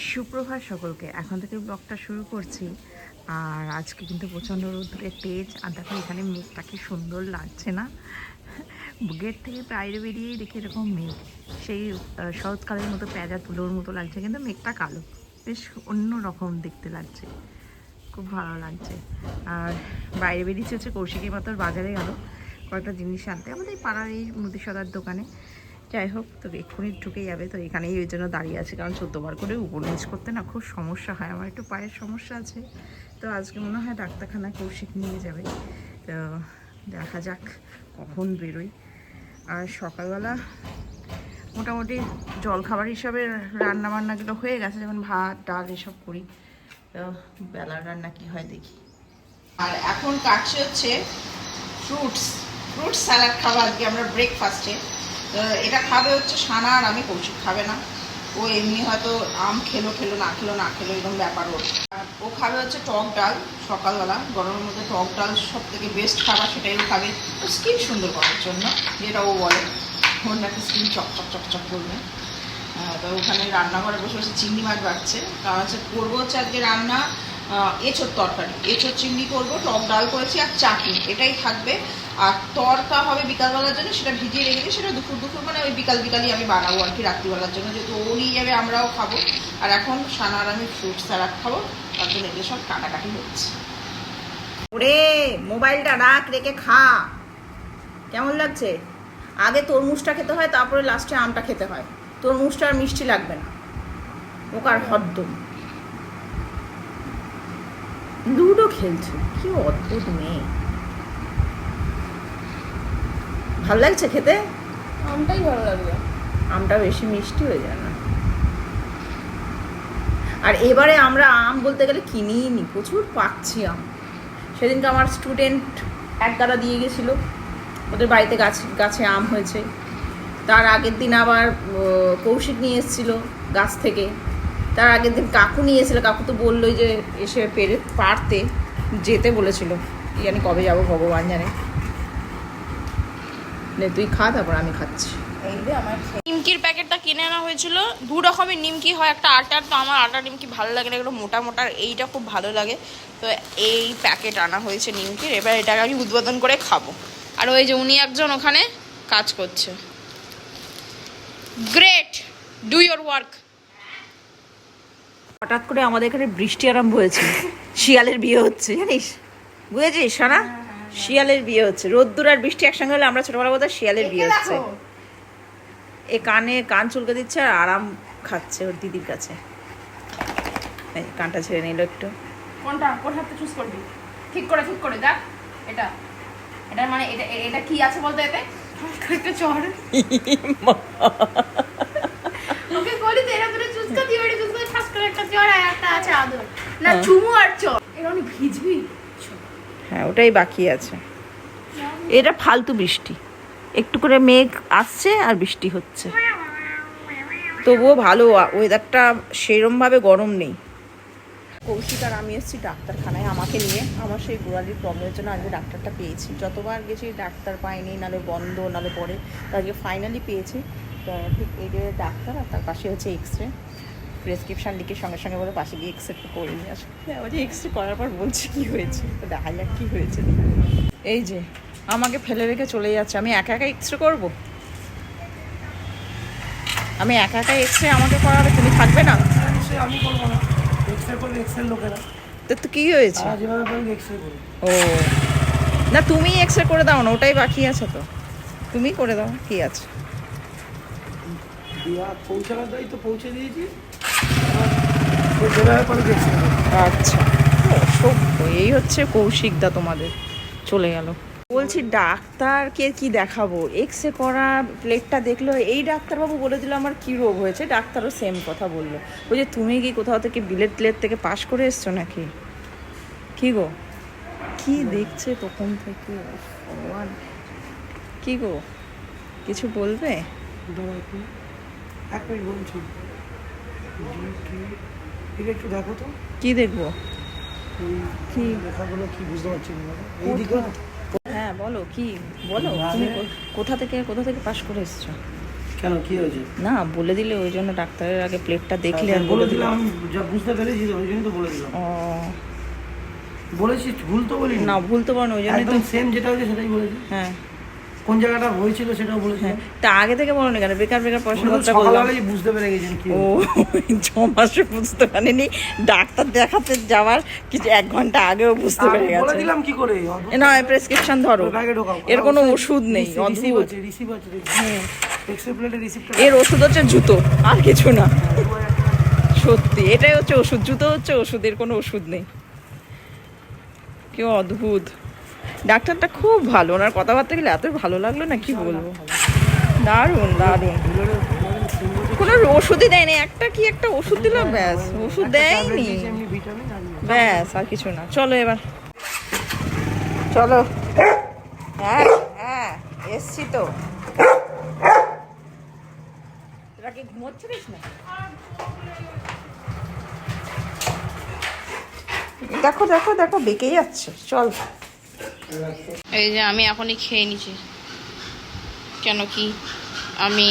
সুপ্রভাত সকলকে। এখন থেকে ব্লগটা শুরু করছি। আর আজকে কিন্তু প্রচণ্ড রোদ্রের তেজ। আর দেখো এখানে মেঘটা কি সুন্দর লাগছে না? গেট থেকে বাইরে বেরিয়েই দেখি এরকম মেঘ, সেই শরৎকালের মতো পেঁজা তুলোর মতো লাগছে, কিন্তু মেঘটা কালো, বেশ অন্য রকম দেখতে লাগছে, খুব ভালো লাগছে। আর বাইরে বেরিয়েছে হচ্ছে কৌশিকী মাতার বাজারে গেল কয়েকটা জিনিস আনতে, আমাদের পাড়ার এই মুদি সদার দোকানে। যাই হোক, তো এক্ষুনি ঢুকে যাবে, তো এখানেই ওই জন্য দাঁড়িয়ে আছে, কারণ 14বার করে উপর নিচ করতে না খুব সমস্যা হয়, আমার একটু পায়ের সমস্যা আছে। তো আজকে মনে হয় ডাক্তারখানায় কৌশিক নিয়ে যাবে, তো দেখা যাক কখন বেরোই। আর সকালবেলা মোটামুটি জলখাবার হিসাবে রান্নাবান্নাগুলো হয়ে গেছে, যেমন ভাত ডাল এসব করি। তো বেলার রান্না কি হয় দেখি। আর এখন কাটছে হচ্ছে ফ্রুটস স্যালাড খাবো আজকে আমরা ব্রেকফাস্টে। এটা খাবে হচ্ছে সানা, আর আমি, কৌশিক খাবে না। ও এমনি হয়তো আম খেলো না খেলো এরকম ব্যাপার ওর। ও খাবে হচ্ছে টক ডাল, সকালবেলা গরমের মধ্যে টক ডাল সব থেকে বেস্ট খাবার, সেটাই ও খাবে। ও স্কিন সুন্দর করার জন্য, যেটা ও বলে, ওর নাকি স্কিন চকচক করবে। তো ওখানে রান্নাঘরে বসে বসে চিংড়ি মাছ বাড়ছে, কারণ হচ্ছে করবো হচ্ছে আজকে রান্না এঁচোড় তরকারি, এঁচোড় চিংড়ি করবো, টক ডাল করেছি আর চাটনি, এটাই থাকবে। আর তরকা হবে বিকালবেলার জন্য, সেটা ভিজিয়ে রেখেছি, সেটা দুপুর মানে ওই বিকালই আমি বানাবো আর কি, রাত্রিবেলার জন্য, যেহেতু ও নিয়ে যাবে আমরাও খাবো। আর এখন সানা আর আমি ফ্রুট স্যালাড খাবো, তার জন্য এগুলো সব কাটাকাটি হচ্ছে। ওরে মোবাইলটা রাখ, রেখে খা। কেমন লাগছে? আগে তরমুজটা খেতে হয়, তারপরে লাস্টে আমটা খেতে হয়। তরমুজটা আর মিষ্টি লাগবে না, ওকার হদ্দম। লুডো খেলছে, কি অদ্ভুত মেয়ে। ভালো লাগছে খেতে? আমটাই ভালো লাগবে, আমটা বেশি মিষ্টি হয়ে যায় না? আর এবারে আমরা আম বলতে গেলে কিনিই নি, প্রচুর পাচ্ছি আম। সেদিনকে আমার স্টুডেন্ট এক গাদা দিয়ে গেছিলো, ওদের বাড়িতে গাছে আম হয়েছে। তার আগের দিন আবার কৌশিক নিয়ে এসেছিলো গাছ থেকে। তার আগের দিন কাকু নিয়ে এসেছিলো, কাকু তো বললোই যে এসে পারতে যেতে বলেছিল, কি জানি কবে যাবো ভগবান জানে। তুই খা, তারপর আমি খাচ্ছি। নিমকির প্যাকেটটা কিনে আনা হয়েছিল। দু রকমের নিমকি হয়, একটা আটার, তো আমার আটা নিমকি ভালো লাগে না, এগুলো মোটা মোটা, এইটা খুব ভালো লাগে। তো এই প্যাকেট আনা হয়েছে নিমকির, এবার এটাকে আমি উদ্বোধন করে খাবো। আর ওই যে উনি একজন ওখানে কাজ করছে। Great, do your work. হঠাৎ করে আমাদের এখানে বৃষ্টি আরম্ভ হয়েছে, শিয়ালের বিয়ে হচ্ছে জানিস, বুঝেছিস না? শিয়ালের বিয়ে হচ্ছে, রোদ্দুর আর বৃষ্টি একসঙ্গে হলে আমরা ছোটবেলা বলতাম শিয়ালের বিয়ে হচ্ছে। এ কান চুলকে দিচ্ছে আর আরাম খাচ্ছে ওর দিদির কাছে। কানটা ছেড়ে নিল একটু। কোনটা, কোন হাতে চুজ করবি? ঠিক করে দেখ। এটা মানে এটা কি আছে বলতে, এতে একটা চড়। ওকে বলি তো, এরা দুটো চুজ করে দিও, এটা চুজ করে ঠাস করে একটা চড়, আর একটা আছে আদর, না চুমু আর চড়। এরা অনেক ভিজবি। হ্যাঁ, ওটাই বাকি আছে। এটা ফালতু বৃষ্টি, একটু করে মেঘ আসছে আর বৃষ্টি হচ্ছে, তবুও ভালো ওয়েদারটা, সেরমভাবে গরম নেই। কৌশিক আর আমি এসেছি ডাক্তারখানায় আমাকে নিয়ে, আমার সেই গোড়ালির প্রবলেমের জন্য আজকে ডাক্তারটা পেয়েছি। যতবার গেছি ডাক্তার পাইনি, নাহলে বন্ধ, নাহলে পরে, তো আজকে ফাইনালি পেয়েছি। তো ঠিক এই যে ডাক্তার, আর তার পাশে হচ্ছে এক্স রে, প্রেসক্রিপশান লিখে সঙ্গে সঙ্গে বলে পাশে গিয়ে এক্স রে করে নিয়ে আসে। আবার এক্স রে করার পর বলছে কী হয়েছে, তো দেখা যাক কী হয়েছে। এই যে আমাকে ফেলে রেখে চলে যাচ্ছে, আমি একা এক্স রে করবো? আমি একা এক্স রে আমাকে করাবে, তুমি থাকবে না? আমি করবো না, এক্সরে করবে এক্সের লোকেরা। তো কি হয়েছে? যেভাবে বলবে এক্সরে করবে। ও না, তুমি এক্স রে করে দাও না, ওটাই বাকি আছে, তো তুমি করে দাও, কি আছে। দিয়া পৌঁছানোর দায়িত্ব পৌঁছে দিয়েছি, যেভাবে পারবে এক্সরে করবে। আচ্ছা, অসভ্য, এই হচ্ছে কৌশিকদা তোমাদের, চলে গেল। বলছি ডাক্তারকে কি দেখাবো, এক্স রে করা প্লেটটা দেখলো, এই ডাক্তারবাবু বলে দিল আমার কি রোগ হয়েছে, ডাক্তারও সেম কথা বললো। ওই যে তুমি কি কোথাও থেকে বিলেট টিলেট থেকে পাশ করে এসছো নাকি? কি গো, কি দেখছে তখন থেকে, ভগবান, কি গো কিছু বলবে? এক মিনিট বলছি, একটু দেখো তো। কি দেখবো? কি লেখাগুলো কি বুঝতে পারছি না, এইদিকে। হ্যাঁ বলো, কি বলো, তুমি কোথা থেকে পাশ করে এসছো? কেন কি হয়েছে? না বলে দিলে ওই জন্য ডাক্তারের আগে প্লেটটা দেখলে আর বলে দিলাম, আমি যা বুঝতে পেরেছি ওই জন্য তো বলে দিলাম। ও বলেছি ভুল তো বলি না, ভুল তো বলো, ওই জন্যই তো। একদম সেম যেটা হয়েছে সেটাই বলেছি। হ্যাঁ কোন জায়গাটা হয়েছিল সেটাও বলেছি। হ্যাঁ, তা আগে থেকে বলো না কেন? বেকার বেকার পয়সা খরচা করলাম। সকালবেলায় বুঝতে পেরে গেছেন কি ও 6 মাসে বুঝতে পারেনি, ডাক্তার দেখাতে যাওয়ার কিছু 1 ঘন্টা আগেও বুঝতে পেরে বলে গেছে। দিলাম কি করে? না প্রেসক্রিপশন ধরো, ব্যাগে ঢোকাও। এর কোনো ওষুধ নেই, অদ্ভুত। রিসিভ আছে, এক্সরে প্লেটের রিসিপ্টটা। এর ওষুধ হচ্ছে জুতো, আর কিছু না। সত্যি এটাই হচ্ছে ওষুধ, জুতো হচ্ছে ওষুধ, এর কোনো ওষুধ নেই। কি অদ্ভুত, ডাক্তারটা খুব ভালো, ওনার কথাবার্তা গেলে এত ভালো লাগলো না কি বলবো, দারুণ দারুণ। কোনো ওষুধই দেয়নি, একটা ওষুধ দিল ব্যাস, ওষুধ দেয়নি এমনি ভিটামিন আর ব্যাস, আর কিছু না। চলো এবার চলো। হ্যাঁ হ্যাঁ এসছি তো। তোরা কি ঘুমোচ্ছিস না? দেখো দেখো দেখো বেঁকে যাচ্ছে। চল এই যে আমি এখনই খেয়ে নিচ্ছি, কেন কি আমি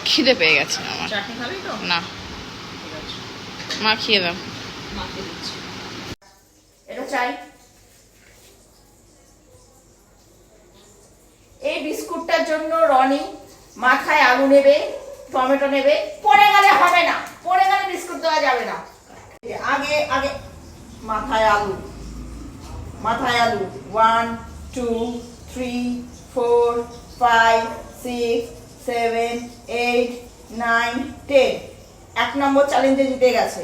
খিদে পেয়ে গেছে আমার। চাটনি খাবি তো? না, মা খেয়ে দাও। এটা চাই। এই বিস্কুটটার জন্য রনি মাথায় আলু নেবে, টমেটো নেবে। পড়ে গেলে হবে না, পড়ে গেলে বিস্কুট দেওয়া যাবে না। আগে আগে মাথায় আলু, মাথায় আলু। 1 2 3 4 5 6 7 8 9 10। 1 নম্বর চ্যালেঞ্জে জিতে গেছে।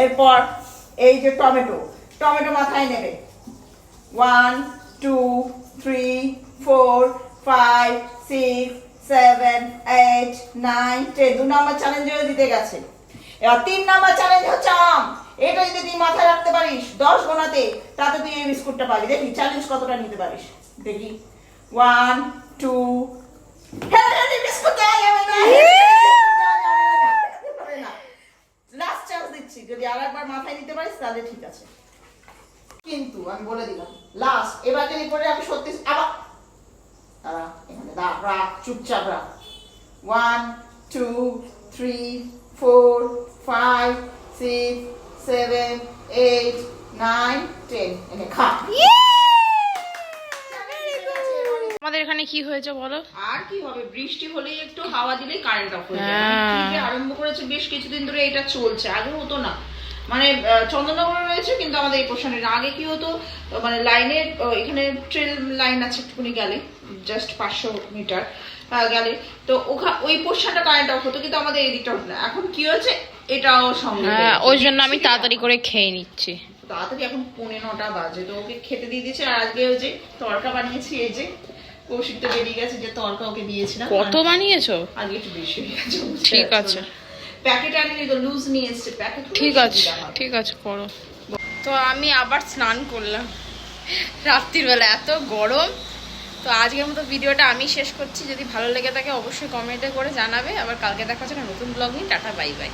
এরপর এই যে টমেটো, টমেটো মাথায় নেবে। 1 2 3 4 5 6 7 8 9 10। 2 নম্বর চ্যালেঞ্জেও জিতে গেছে। এবার 3 নম্বর চ্যালেঞ্জ হচ্ছে আম। এটা যদি তুই মাথায় রাখতে পারিস 10 গোনাতে, তাতে তুই এই বিস্কুটটা পাবি। দেখি চ্যালেঞ্জ কতটা নিতে পারিস, দেখি। 1 2 বিস্কুট দেওয়া যাবে না, লাস্ট চান্স দিচ্ছি, যদি আরেকবার মাথায় নিতে পারিস তাহলে ঠিক আছে, কিন্তু আমি বলে দিলাম লাস্ট। এবার যদি পরে আমি সত্যি আবার এখানে রাখ, চুপচাপ রাখ। 1 2 3 4 5 6 7 8 9 10। এনে খা। আমাদের এখানে কি হয়েছে বলো? আর কি হবে, বৃষ্টি হলেই একটু হাওয়া দিলেই কারেন্ট অফ হয়ে যায়। হ্যাঁ। কি যে আরম্ভ করেছে বেশ কিছুদিন ধরে এটা চলছে, আগে হতো না। মানে চন্দননগরে রয়েছে কিন্তু আমাদের এই পোর্শনের আগে কি হতো, মানে লাইনের এখানে ট্রেন লাইন আছে একটুখানি গেলে, জাস্ট 500 মিটার গেলে, তো ওই পোর্শনটা কারেন্ট অফ হতো, কিন্তু আমাদের এই দিকটা হতো না। এখন কি হয়েছে, এটাও সঙ্গে হ্যাঁ, ওই জন্য আমি তাড়াতাড়ি করে খেয়ে নিচ্ছি। তাড়াতাড়ি। এখন 9:45 বাজে, তো ওকে খেতে দিয়ে দিয়েছে। আর আজকে ওই যে তড়কা বানিয়েছি, এই যে কৌশিক তো বেরিয়ে গেছে, যে তড়কা ওকে দিয়েছিলাম। কত বানিয়েছো? আজকে একটু বেশি হয়ে গেছে। ঠিক আছে, প্যাকেট আনিনি তো, লুজ নিয়ে এসেছে প্যাকেট। ঠিক আছে ঠিক আছে করো। তো আমি আবার স্নান করলাম রাত্রির বেলা, এত গরম। তো আজকের মতো ভিডিওটা আমি শেষ করছি। যদি ভালো লেগে থাকে অবশ্যই কমেন্টে করে জানাবে। আবার কালকে দেখা হচ্ছে একটা নতুন ব্লগ নিয়ে। Tata, bye bye.